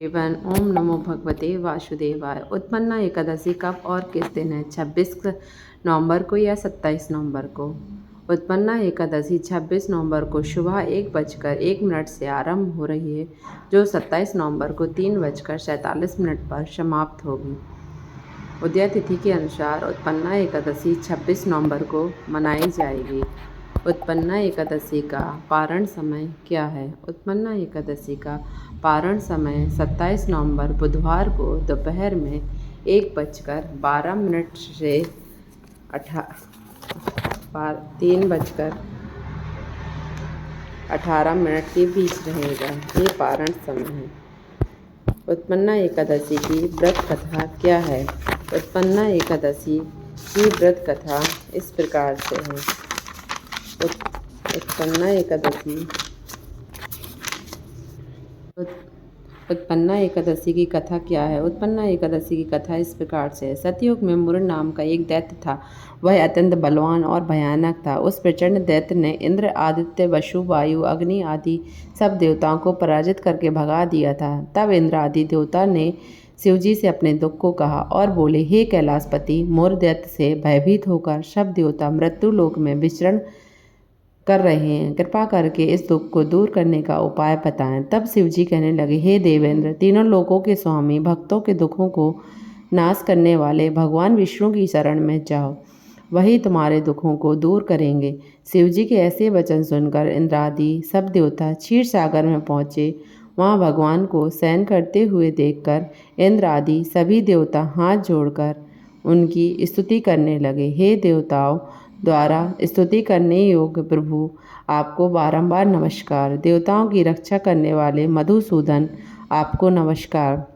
एवं ओम नमो भगवते वासुदेवाय। उत्पन्ना एकादशी कब और किस दिन है? 26 नवंबर को या 27 नवंबर को? उत्पन्ना एकादशी 26 नवंबर को सुबह 1:01 से आरंभ हो रही है, जो 27 नवंबर को 3:47 पर समाप्त होगी। उदय तिथि के अनुसार उत्पन्ना एकादशी 26 नवंबर को मनाई जाएगी। उत्पन्ना एकादशी का पारण समय क्या है? उत्पन्ना एकादशी का पारण समय 27 नवंबर बुधवार को दोपहर में 1:12 से 3:18 के बीच रहेगा। ये पारण समय है। उत्पन्ना एकादशी की व्रत कथा क्या है? उत्पन्ना एकादशी की व्रत कथा इस प्रकार से है। उत्पन्ना एकादशी की कथा क्या है? उत्पन्ना एकादशी की कथा इस प्रकार से है। सतयुग में मुर नाम का एक दैत्य था। वह अत्यंत बलवान और भयानक था। उस प्रचंड दैत्य ने इंद्र, आदित्य, वसु, वायु, अग्नि आदि सब देवताओं को पराजित करके भगा दिया था। तब इंद्र आदि देवता ने शिवजी से अपने दुख को कहा और बोले, हे कैलाशपति, मुर दैत्य से भयभीत होकर सब देवता मृत्यु लोक में विचरण कर रहे हैं। कृपा करके इस दुख को दूर करने का उपाय बताएं। तब शिवजी कहने लगे, हे देवेंद्र, तीनों लोकों के स्वामी, भक्तों के दुखों को नाश करने वाले भगवान विष्णु की शरण में जाओ, वही तुम्हारे दुखों को दूर करेंगे। शिवजी के ऐसे वचन सुनकर इंद्र आदि सब देवता क्षीर सागर में पहुँचे। वहाँ भगवान को शयन करते हुए देखकर इंद्र आदि सभी देवता हाथ जोड़कर उनकी स्तुति करने लगे। हे देवताओं द्वारा स्तुति करने योग्य प्रभु, आपको बारंबार नमस्कार। देवताओं की रक्षा करने वाले मधुसूदन, आपको नमस्कार।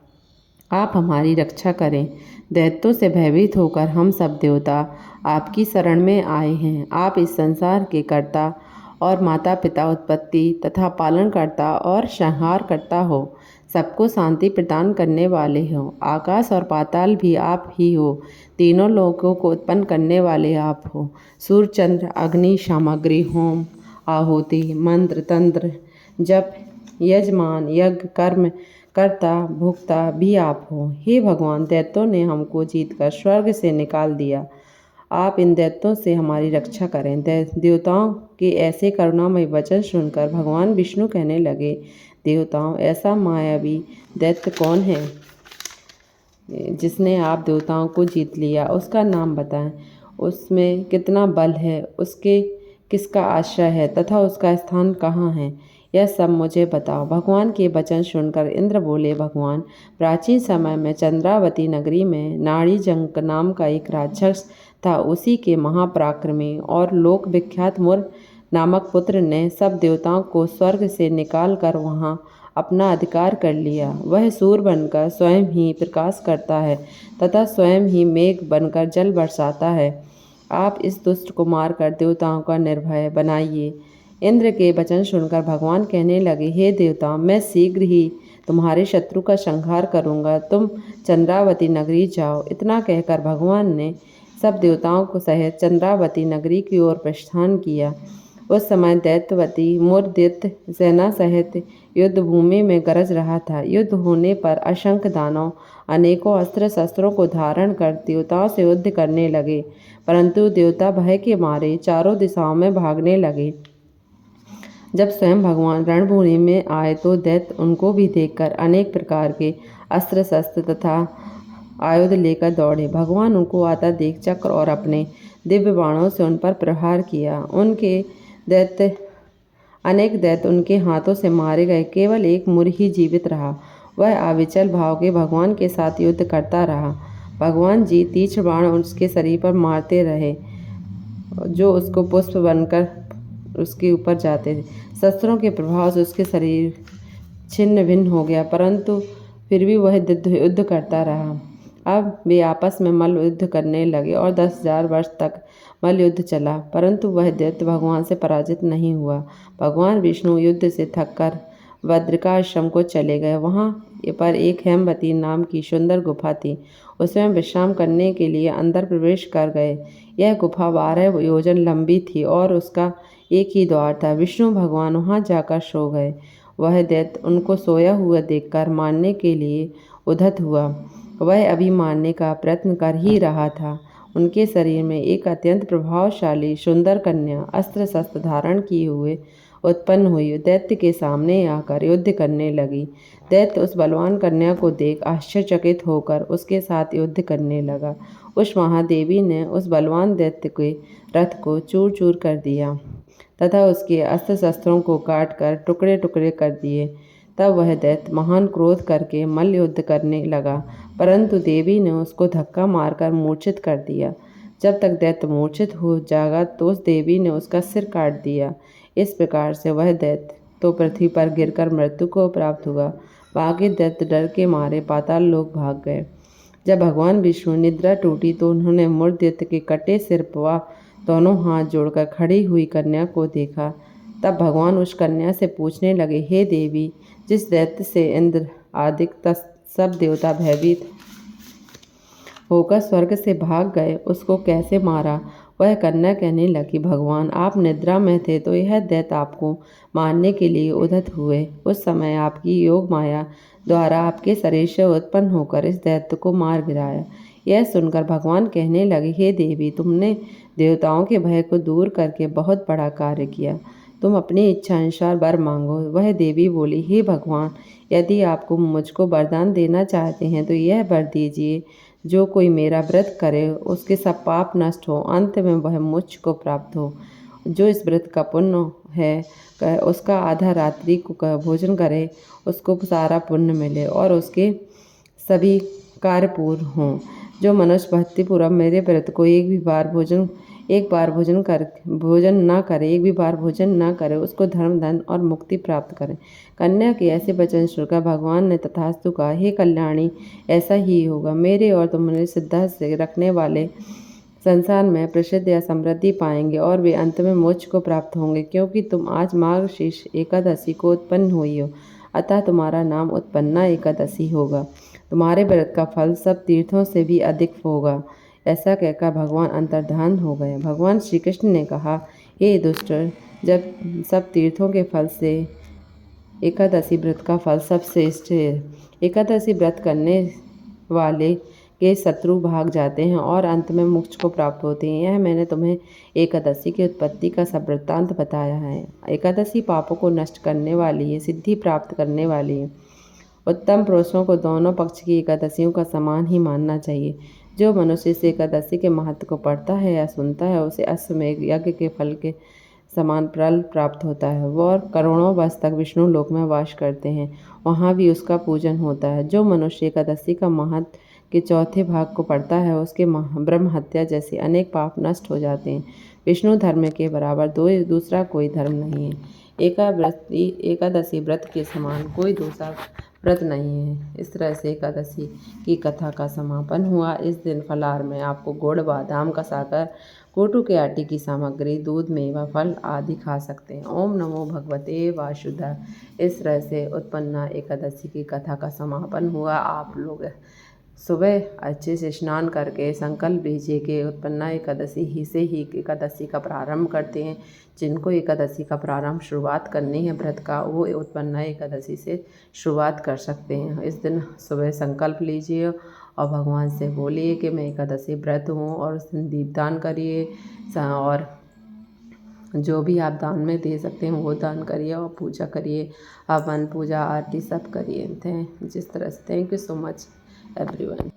आप हमारी रक्षा करें। दैत्यों से भयभीत होकर हम सब देवता आपकी शरण में आए हैं। आप इस संसार के कर्ता और माता पिता, उत्पत्ति तथा पालन करता और संहार करता हो। सबको शांति प्रदान करने वाले हो। आकाश और पाताल भी आप ही हो। तीनों लोकों को उत्पन्न करने वाले आप हो। सूर्य, चंद्र, अग्नि, सामग्री, होम, आहुति, मंत्र, तंत्र, जप, यजमान, यज्ञ, कर्म कर्ता, भोक्ता भी आप हो। हे भगवान, दैत्यों ने हमको जीतकर स्वर्ग से निकाल दिया। आप इन दैत्यों से हमारी रक्षा करें। देवताओं के ऐसे करुणामय वचन सुनकर भगवान विष्णु कहने लगे, देवताओं, ऐसा मायावी दैत्य कौन है जिसने आप देवताओं को जीत लिया? उसका नाम बताएं। उसमें कितना बल है, उसके किसका आश्रय है तथा उसका स्थान कहाँ है, यह सब मुझे बताओ। भगवान के वचन सुनकर इंद्र बोले, भगवान, प्राचीन समय में चंद्रावती नगरी में नाड़ीजंक नाम का एक राक्षस था। उसी के महापराक्रमी और लोक विख्यात मुर नामक पुत्र ने सब देवताओं को स्वर्ग से निकाल कर वहाँ अपना अधिकार कर लिया। वह सूर्य बनकर स्वयं ही प्रकाश करता है तथा स्वयं ही मेघ बनकर जल बरसाता है। आप इस दुष्ट को मारकर देवताओं का निर्भय बनाइए। इंद्र के वचन सुनकर भगवान कहने लगे, हे देवताओं, मैं शीघ्र ही तुम्हारे शत्रु का संहार करूंगा। तुम चंद्रावती नगरी जाओ। इतना कहकर भगवान ने सब देवताओं को सहित चंद्रावती नगरी की ओर प्रस्थान किया। उस समय दैत्यवती मुर दैत्य सेना सहित युद्ध भूमि में गरज रहा था। युद्ध होने पर असंख्य दानव अनेकों अस्त्र शस्त्रों को धारण कर देवताओं से युद्ध करने लगे, परंतु देवता भय के मारे चारों दिशाओं में भागने लगे। जब स्वयं भगवान रणभूमि में आए तो दैत्य उनको भी देखकर अनेक प्रकार के अस्त्र शस्त्र तथा आयुध लेकर दौड़े। भगवान उनको आता देख चक्र और अपने दिव्य बाणों से उन पर प्रहार किया। अनेक दैत्य उनके हाथों से मारे गए। केवल एक मुर ही जीवित रहा। वह अविचल भाव के भगवान के साथ युद्ध करता रहा। भगवान जी तीक्ष्ण बाण उसके शरीर पर मारते रहे, जो उसको पुष्प बनकर उसके ऊपर जाते थे। शस्त्रों के प्रभाव से उसके शरीर छिन्न भिन्न हो गया, परंतु फिर भी वह युद्ध करता रहा। अब वे आपस में मल्ल युद्ध करने लगे और 10,000 वर्ष तक मल्ल युद्ध चला, परंतु वह दैत्य भगवान से पराजित नहीं हुआ। भगवान विष्णु युद्ध से थककर बद्रिकाश्रम को चले गए। वहाँ पर एक हेमवती नाम की सुंदर गुफा थी। उसमें विश्राम करने के लिए अंदर प्रवेश कर गए। यह गुफा 12 योजन लंबी थी और उसका एक ही द्वार था। विष्णु भगवान वहाँ जाकर सो गए। वह दैत्य उनको सोया हुआ देखकर मारने के लिए उद्यत हुआ। वह अभी मारने का प्रयत्न कर ही रहा था, उनके शरीर में एक अत्यंत प्रभावशाली सुंदर कन्या अस्त्र शस्त्र धारण किए हुए उत्पन्न हुई। दैत्य के सामने आकर युद्ध करने लगी। दैत्य उस बलवान कन्या को देख आश्चर्यचकित होकर उसके साथ युद्ध करने लगा। उस महादेवी ने उस बलवान दैत्य के रथ को चूर चूर कर दिया तथा उसके अस्त्र शस्त्रों को काट कर टुकड़े टुकड़े कर दिए। तब वह दैत्य महान क्रोध करके मल्ल युद्ध करने लगा, परंतु देवी ने उसको धक्का मारकर मूर्छित कर दिया। जब तक दैत्य मूर्छित हो जागा तो उस देवी ने उसका सिर काट दिया। इस प्रकार से वह दैत्य तो पृथ्वी पर गिरकर मृत्यु को प्राप्त हुआ। बाकी दैत्य डर के मारे पाताल लोक भाग गए। जब भगवान विष्णु निद्रा टूटी तो उन्होंने मूर्ख दैत्य के कटे सिर व दोनों हाथ जोड़कर खड़ी हुई कन्या को देखा। तब भगवान उस कन्या से पूछने लगे, हे देवी, जिस दैत्य से इंद्र आदि सब देवता भयभीत होकर स्वर्ग से भाग गए उसको कैसे मारा। वह कन्या कहने लगी, भगवान, आप निद्रा में थे तो यह दैत्य आपको मारने के लिए उद्यत हुए। उस समय आपकी योग माया द्वारा आपके शरीर से उत्पन्न होकर इस दैत्य को मार गिराया। यह सुनकर भगवान कहने लगे, हे देवी, तुमने देवताओं के भय को दूर करके बहुत बड़ा कार्य किया। तुम अपनी इच्छा अनुसार वर मांगो। वह देवी बोली, हे भगवान, यदि आपको मुझको वरदान देना चाहते हैं तो यह वर दीजिए, जो कोई मेरा व्रत करे उसके सब पाप नष्ट हो, अंत में वह मुझको प्राप्त हो। जो इस व्रत का पुण्य है उसका आधा रात्रि को भोजन करे, उसको सारा पुण्य मिले और उसके सभी कार्य पूर्ण हों। जो मनुष्य भक्तिपूर्वक मेरे व्रत को एक भी बार भोजन न करे उसको धर्म धन और मुक्ति प्राप्त करे। कन्या के ऐसे वचन सुनकर भगवान ने तथास्तु कहा, हे कल्याणी, ऐसा ही होगा। मेरे और तुम्हारे श्रद्धा से रखने वाले संसार में प्रसिद्ध या समृद्धि पाएंगे और वे अंत में मोक्ष को प्राप्त होंगे, क्योंकि तुम आज मार्गशीर्ष एकादशी को उत्पन्न हुई हो, अतः तुम्हारा नाम उत्पन्ना एकादशी होगा। तुम्हारे व्रत का फल सब तीर्थों से भी अधिक होगा। ऐसा कहकर भगवान अंतर्धान हो गए। भगवान श्री कृष्ण ने कहा, हे दुष्ट, जब सब तीर्थों के फल से एकादशी व्रत का फल सबसे श्रेष्ठ है। एकादशी व्रत करने वाले के शत्रु भाग जाते हैं और अंत में मोक्ष को प्राप्त होते हैं। यह मैंने तुम्हें एकादशी की उत्पत्ति का सब वृत्तांत बताया है। एकादशी पापों को नष्ट करने वाली है, सिद्धि प्राप्त करने वाली है। उत्तम पुरुषों को दोनों पक्ष की एकादशियों का समान ही मानना चाहिए। जो मनुष्य इस एकादशी के महत्व को पढ़ता है या सुनता है उसे अश्वमेध यज्ञ के फल के समान फल प्राप्त होता है। वह करोड़ों वर्ष तक विष्णु लोक में वास करते हैं, वहाँ भी उसका पूजन होता है। जो मनुष्य एकादशी का महत्व के चौथे भाग को पढ़ता है उसके ब्रह्म हत्या जैसे अनेक पाप नष्ट हो जाते हैं। विष्णु धर्म के बराबर दूसरा कोई धर्म नहीं है। एकादशी व्रत के समान कोई दूसरा व्रत नहीं है। इस तरह से एकादशी की कथा का समापन हुआ। इस दिन फलाहार में आपको गुड़, बादाम का सागर, कोटू के आटे की सामग्री, दूध, मेवा, फल आदि खा सकते हैं। ओम नमो भगवते वासुदेवाय। इस तरह से उत्पन्ना एकादशी की कथा का समापन हुआ। आप लोग सुबह अच्छे से स्नान करके संकल्प लीजिए कि उत्पन्ना एकादशी ही एकादशी का प्रारंभ करते हैं। जिनको एकादशी का प्रारंभ शुरुआत करनी है व्रत का, वो उत्पन्ना एकादशी से शुरुआत कर सकते हैं। इस दिन सुबह संकल्प लीजिए और भगवान से बोलिए कि मैं एकादशी व्रत हूँ, और उस दिन दीपदान करिए और जो भी आप दान में दे सकते हैं वो दान करिए और पूजा करिए, हवन, पूजा, आरती सब करिए। जिस तरह से thank you so much everyone।